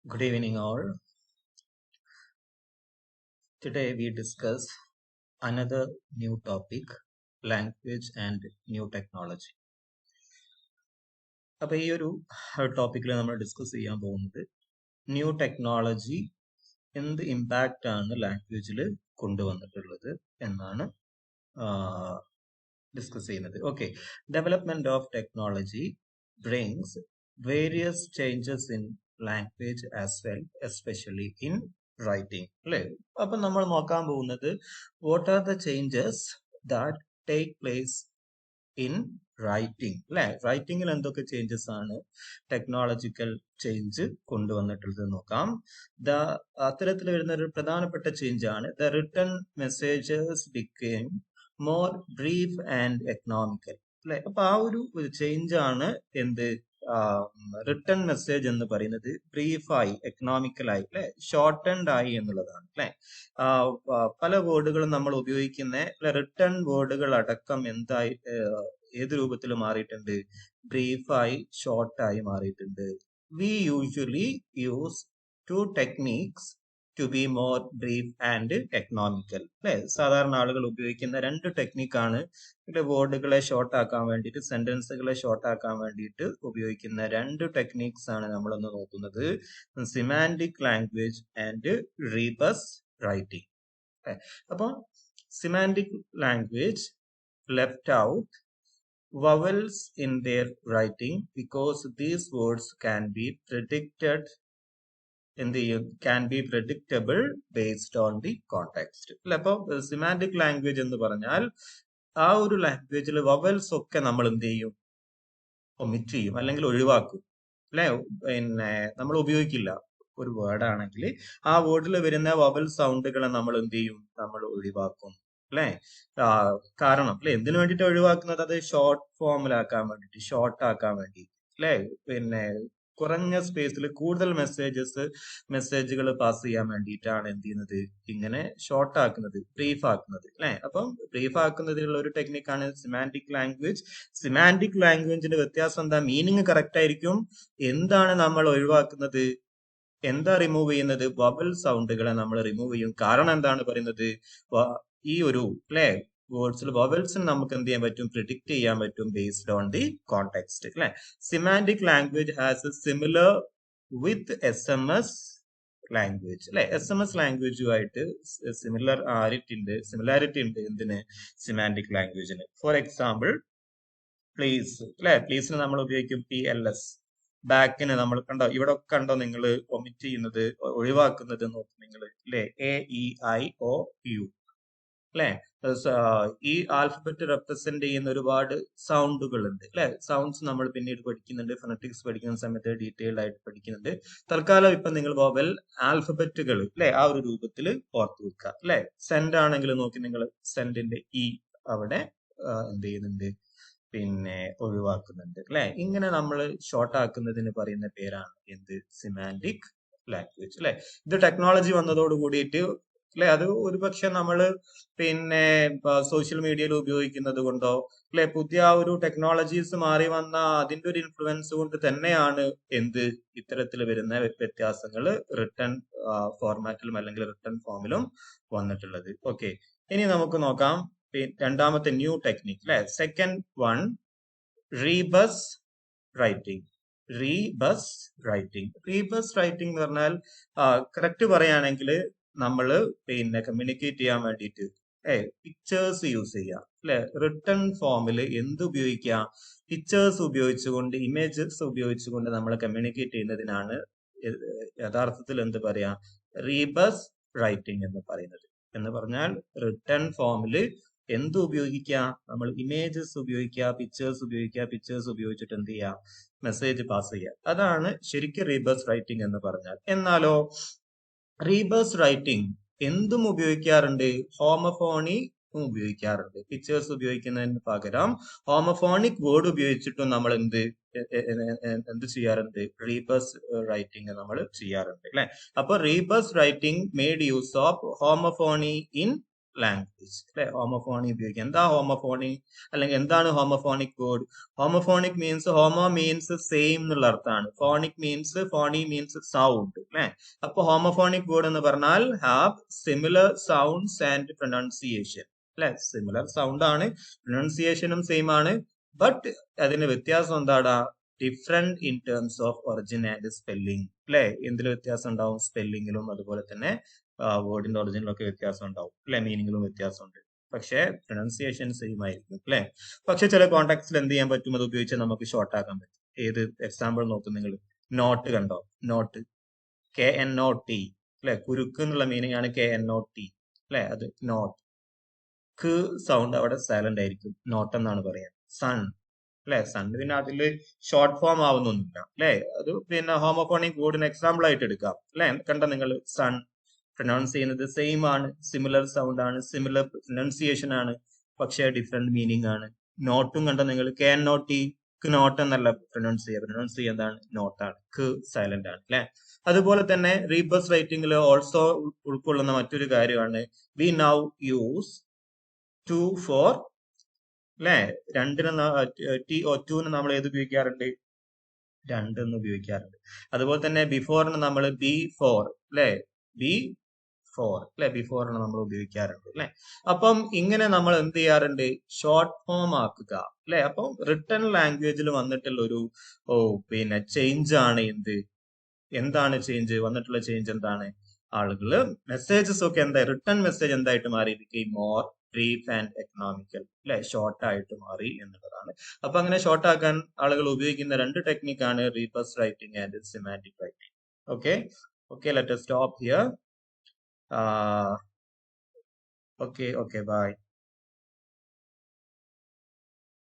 Good evening, all. Today we discuss another new topic, language and new technology. അപ്പോൾ ഈ ഒരു ടോപ്പിക്കിൽ നമ്മൾ ഡിസ്കസ് ചെയ്യാൻ പോകുന്നത് ന്യൂ ടെക്നോളജി എന്ത് ഇമ്പാക്റ്റ് ആണ് ലാംഗ്വേജിൽ കൊണ്ടുവന്നിട്ടുള്ളത് എന്നാണ് ഡിസ്കസ് ചെയ്യുന്നത്. Okay, development of technology brings various changes in language as well, especially in writing. അല്ലേ? അപ്പൊ നമ്മൾ നോക്കാൻ പോകുന്നത് what are the changes that take place in writing. അല്ലെ, റൈറ്റിംഗിൽ എന്തൊക്കെ ചേഞ്ചസ് ആണ് ടെക്നോളജിക്കൽ ചേഞ്ച് കൊണ്ടുവന്നിട്ടുള്ളത് നോക്കാം. അത്തരത്തിൽ വരുന്ന ഒരു പ്രധാനപ്പെട്ട ചേഞ്ച് ആണ് the written messages became more brief and economical. അല്ലെ, അപ്പൊ ആ ഒരു ചേഞ്ച് ആണ് എന്ത് റിട്ടൺ മെസ്സേജ് എന്ന് പറയുന്നത് ബ്രീഫായി, എക്കണോമിക്കലായി, അല്ലെ, ഷോർട്ടൻഡ് ആയി എന്നുള്ളതാണ്. അല്ലെ, പല വേർഡുകളും നമ്മൾ ഉപയോഗിക്കുന്ന റിട്ടൺ വേർഡുകൾ അടക്കം എന്തായി ഏത് രൂപത്തിൽ മാറിയിട്ടുണ്ട്? ബ്രീഫായി, ഷോർട്ടായി മാറിയിട്ടുണ്ട്. We usually use two techniques to be more brief and economical. അല്ലെ, സാധാരണ ആളുകൾ ഉപയോഗിക്കുന്ന രണ്ട് ടെക്നിക്കാണ് വേർഡുകളെ ഷോർട്ട് ആക്കാൻ വേണ്ടിയിട്ട്, സെന്റൻസുകളെ ഷോർട്ട് ആക്കാൻ വേണ്ടിയിട്ട് ഉപയോഗിക്കുന്ന രണ്ട് ടെക്നിക്സ് ആണ് നമ്മളൊന്ന് നോക്കുന്നത്. Semantic language and rebus writing. അപ്പൊ semantic language left out vowels in their writing because these words can be predicted can be predictable based on the context. അല്ലെ, അപ്പൊ സിമാൻറ്റിക് ലാംഗ്വേജ് എന്ന് പറഞ്ഞാൽ ആ ഒരു ലാംഗ്വേജിൽ വവൽസ് ഒക്കെ നമ്മൾ എന്ത് ചെയ്യും? ഒമിറ്റ് ചെയ്യും, അല്ലെങ്കിൽ ഒഴിവാക്കും. അല്ലെ, പിന്നെ നമ്മൾ ഉപയോഗിക്കില്ല. ഒരു വേർഡ് ആണെങ്കിൽ ആ വേർഡിൽ വരുന്ന വവൽ സൗണ്ടുകളെ നമ്മൾ എന്ത് ചെയ്യും? നമ്മൾ ഒഴിവാക്കും. അല്ലെ, കാരണം അല്ലെ, എന്തിനു വേണ്ടിയിട്ട് ഒഴിവാക്കുന്നത്? അത് ഷോർട്ട് ഫോമിലാക്കാൻ വേണ്ടിയിട്ട്, ഷോർട്ട് ആക്കാൻ വേണ്ടിയിട്ട്. അല്ലെ, പിന്നെ കുറഞ്ഞ സ്പേസിൽ കൂടുതൽ മെസ്സേജുകൾ പാസ് ചെയ്യാൻ വേണ്ടിയിട്ടാണ് എന്ത് ചെയ്യുന്നത്? ഇങ്ങനെ ഷോർട്ട് ആക്കുന്നത്, ബ്രീഫ് ആക്കുന്നത്. അല്ലെ, അപ്പം ബ്രീഫ് ആക്കുന്നതിനുള്ള ഒരു ടെക്നിക്കാണ് സിമാൻറ്റിക് ലാംഗ്വേജ്. സിമാൻറ്റിക് ലാംഗ്വേജിന്റെ വ്യത്യാസം എന്താ? മീനിങ് കറക്റ്റ് ആയിരിക്കും. എന്താണ് നമ്മൾ ഒഴിവാക്കുന്നത്? എന്താ റിമൂവ് ചെയ്യുന്നത്? വവൽ സൗണ്ടുകളെ നമ്മൾ റിമൂവ് ചെയ്യും. കാരണം എന്താണ് പറയുന്നത്? ഈ ഒരു വേർഡ്സിൽ വവൽസിന് നമുക്ക് എന്ത് ചെയ്യാൻ പറ്റും? പ്രിഡിക്ട് ചെയ്യാൻ പറ്റും ബേസ്ഡ് ഓൺ ദി കോണ്ടെക്സ്റ്റ്. അല്ലെ, semantic language has a similar with SMS language. അല്ലെ, SMS ലാംഗ്വേജുമായിട്ട് സിമിലാരിറ്റി ഉണ്ട് എന്തിന്? സിമാൻറ്റിക് ലാംഗ്വേജിന്. For example, please. അല്ലെ, പ്ലീസിന് നമ്മൾ ഉപയോഗിക്കും PLS. ബാക്കിന് നമ്മൾ കണ്ടോ, ഇവിടെ കണ്ടോ നിങ്ങൾ ഒമിറ്റ് ചെയ്യുന്നത്, ഒഴിവാക്കുന്നത് നോക്കും നിങ്ങൾ. അല്ലെ, AEIOU. അല്ലെ, ഈ ആൽഫബറ്റ് റെപ്രസെന്റ് ചെയ്യുന്ന ഒരുപാട് സൗണ്ടുകൾ ഉണ്ട്. അല്ലെ, സൗണ്ട്സ് നമ്മൾ പിന്നീട് പഠിക്കുന്നുണ്ട്, ഫൊണറ്റിക്സ് പഠിക്കുന്ന സമയത്ത് ഡീറ്റെയിൽഡ് ആയിട്ട് പഠിക്കുന്നുണ്ട്. തൽക്കാലം ഇപ്പൊ നിങ്ങൾ വവൽ ആൽഫബറ്റുകൾ അല്ലെ ആ ഒരു രൂപത്തിൽ ഓർത്തു വെക്കുക. അല്ലെ, സെന്റ് ആണെങ്കിൽ നോക്കി നിങ്ങൾ, സെന്റിന്റെ അവിടെ എന്ത് ചെയ്യുന്നുണ്ട്? പിന്നെ ഒഴിവാക്കുന്നുണ്ട്. അല്ലെ, ഇങ്ങനെ നമ്മൾ ഷോർട്ട് ആക്കുന്നതിന് പറയുന്ന പേരാണ് എന്ത്? Semantic language. അല്ലെ, ഇത് ടെക്നോളജി വന്നതോട് കൂടിയിട്ട്, അല്ലെ, അത് ഒരുപക്ഷെ നമ്മള് പിന്നെ സോഷ്യൽ മീഡിയയിൽ ഉപയോഗിക്കുന്നത് കൊണ്ടോ, അല്ലെ, പുതിയ ഒരു ടെക്നോളജീസ് മാറി വന്ന അതിന്റെ ഒരു ഇൻഫ്ലുവൻസ് കൊണ്ട് തന്നെയാണ് എന്ത് ഇത്തരത്തിൽ വരുന്ന വ്യത്യാസങ്ങൾ റിട്ടൺ ഫോർമാറ്റിലും അല്ലെങ്കിൽ റിട്ടൺ ഫോമിലും വന്നിട്ടുള്ളത്. ഓക്കെ, ഇനി നമുക്ക് നോക്കാം രണ്ടാമത്തെ ന്യൂ ടെക്നിക്. അല്ലെ, സെക്കൻഡ് വൺ, റീബസ് റൈറ്റിംഗ്. റീബസ് റൈറ്റിംഗ് എന്ന് പറഞ്ഞാൽ കറക്റ്റ് പറയുകയാണെങ്കിൽ നമ്മൾ പിന്നെ കമ്മ്യൂണിക്കേറ്റ് ചെയ്യാൻ വേണ്ടിയിട്ട് പിക്ചേഴ്സ് യൂസ് ചെയ്യാം. അല്ലെ, റിട്ടൺ ഫോമിൽ എന്ത് ഉപയോഗിക്കാം? പിക്ചേഴ്സ് ഉപയോഗിച്ചുകൊണ്ട്, ഇമേജസ് ഉപയോഗിച്ചുകൊണ്ട് നമ്മൾ കമ്മ്യൂണിക്കേറ്റ് ചെയ്യുന്നതിനാണ് യഥാർത്ഥത്തിൽ എന്ത് പറയാ? റീബസ് റൈറ്റിംഗ് എന്ന് പറയുന്നത്. എന്ന് പറഞ്ഞാൽ റിട്ടൺ ഫോമിൽ എന്ത് ഉപയോഗിക്കുക? നമ്മൾ ഇമേജസ് ഉപയോഗിക്കുക, പിക്ചേഴ്സ് ഉപയോഗിച്ചിട്ട് എന്ത് ചെയ്യുക? മെസ്സേജ് പാസ് ചെയ്യുക. അതാണ് ശരിക്കും റീബസ് റൈറ്റിംഗ് എന്ന് പറഞ്ഞാൽ. എന്നാലോ റീബസ് റൈറ്റിംഗ് എന്തും ഉപയോഗിക്കാറുണ്ട്, ഹോമോഫോണി ഉപയോഗിക്കാറുണ്ട്. പിക്ചേഴ്സ് ഉപയോഗിക്കുന്നതിന് പകരം ഹോമോഫോണിക് വേർഡ് ഉപയോഗിച്ചിട്ടും നമ്മൾ എന്ത് ചെയ്യാറുണ്ട്? റീബസ് റൈറ്റിംഗ് നമ്മൾ ചെയ്യാറുണ്ട്. അല്ലെ, അപ്പൊ rebus writing made use of homophony in language അല്ലെ. ഹോമോഫോണി ഉപയോഗിക്കുക. എന്താ ഹോമോഫോണി അല്ലെങ്കിൽ എന്താണ് homophonic word? Homophonic means homo means same എന്നുള്ള അർത്ഥമാണ്. Phonic means phony means sound അല്ലെ. അപ്പൊ ഹോമോഫോണിക് വേർഡ് എന്ന് പറഞ്ഞാൽ have similar sounds and pronunciation അല്ലെ. സിമിലർ സൗണ്ട് ആണ്, പ്രൊനൗൺസിയേഷനും സെയിം ആണ്. ബട്ട് അതിന്റെ വ്യത്യാസം എന്താടാ? Different in terms of origin and spelling അല്ലെ. എന്തിൽ വ്യത്യാസം ഉണ്ടാവും? സ്പെല്ലിങ്ങിലും അതുപോലെ തന്നെ വേർഡിന്റെ ഒറിജിനിലൊക്കെ വ്യത്യാസം ഉണ്ടാവും അല്ലെ. മീനിങ്ങിലും വ്യത്യാസമുണ്ട്. പക്ഷേ പ്രൊനൗൺസിയേഷൻ സെയിം ആയിരിക്കും അല്ലെ. പക്ഷെ ചില കോണ്ടാക്ട്സിൽ എന്ത് ചെയ്യാൻ പറ്റും? അത് ഉപയോഗിച്ച് നമുക്ക് ഷോർട്ട് ആക്കാൻ പറ്റും. ഏത്? എക്സാമ്പിൾ നോക്കും നിങ്ങൾ. നോട്ട് കണ്ടോ? നോട്ട്, KNOT അല്ലെ. കുരുക്ക് എന്നുള്ള മീനിങ് ആണ് KNOT അല്ലെ. അത് നോട്ട്. സൗണ്ട് അവിടെ സൈലന്റ് ആയിരിക്കും, നോട്ട് എന്നാണ് പറയാ. സൺ അല്ലെ. സൺ പിന്നെ അതില് ഷോർട്ട് ഫോം ആവുന്നൊന്നുമില്ല അല്ലെ. അത് പിന്നെ ഹോമോഫോണിക് വേർഡിന് എക്സാമ്പിൾ ആയിട്ട് എടുക്കാം അല്ലെ. കണ്ട നിങ്ങൾ, സൺ പ്രൊനൗൺസ് ചെയ്യുന്നത് സെയിം ആണ്, സിമിലർ സൗണ്ട് ആണ്, സിമിലർ പ്രൊനൗൺസിയേഷൻ ആണ്, പക്ഷേ ഡിഫറെന്റ് മീനിങ് ആണ്. നോട്ടും കണ്ട നിങ്ങൾ, KNOT, നോട്ട് എന്നല്ല പ്രൊനൗൺസ് ചെയ്യുക എന്താണ്? നോട്ടാണ്. സൈലന്റ് ആണ് അല്ലെ. അതുപോലെ തന്നെ റീബസ് റൈറ്റിംഗിൽ ഓൾസോ ഉൾക്കൊള്ളുന്ന മറ്റൊരു കാര്യമാണ് we now use two four അല്ലെ. രണ്ടിന് ടൂന് നമ്മൾ ഏത് ഉപയോഗിക്കാറുണ്ട്? രണ്ടെന്ന് ഉപയോഗിക്കാറുണ്ട്. അതുപോലെ തന്നെ ബിഫോറിന് നമ്മൾ B4 അല്ലെ. B4 അല്ലെ. ബിഫോറിന് നമ്മൾ ഉപയോഗിക്കാറുണ്ട് അല്ലെ. അപ്പം ഇങ്ങനെ നമ്മൾ എന്ത് ചെയ്യാറുണ്ട്? ഷോർട്ട് ഫോം ആക്കുക അല്ലെ. അപ്പം റിട്ടൺ ലാംഗ്വേജിൽ വന്നിട്ടുള്ള ഒരു പിന്നെ ചേഞ്ച് ആണ് എന്ത്? എന്താണ് ചേഞ്ച് വന്നിട്ടുള്ള? ചേഞ്ച് എന്താണ്? ആളുകള് മെസ്സേജസ് ഒക്കെ എന്താ? റിട്ടേൺ മെസ്സേജ് എന്തായിട്ട് മാറി? മോർ ബ്രീഫ് ആൻഡ് എക്കണോമിക്കൽ അല്ലെ. ഷോർട്ട് ആയിട്ട് മാറി എന്നുള്ളതാണ്. അപ്പൊ അങ്ങനെ ഷോർട്ട് ആക്കാൻ ആളുകൾ ഉപയോഗിക്കുന്ന രണ്ട് ടെക്നിക്കാണ് rebus writing and semantic writing. Okay okay, let us stop here. Okay, bye.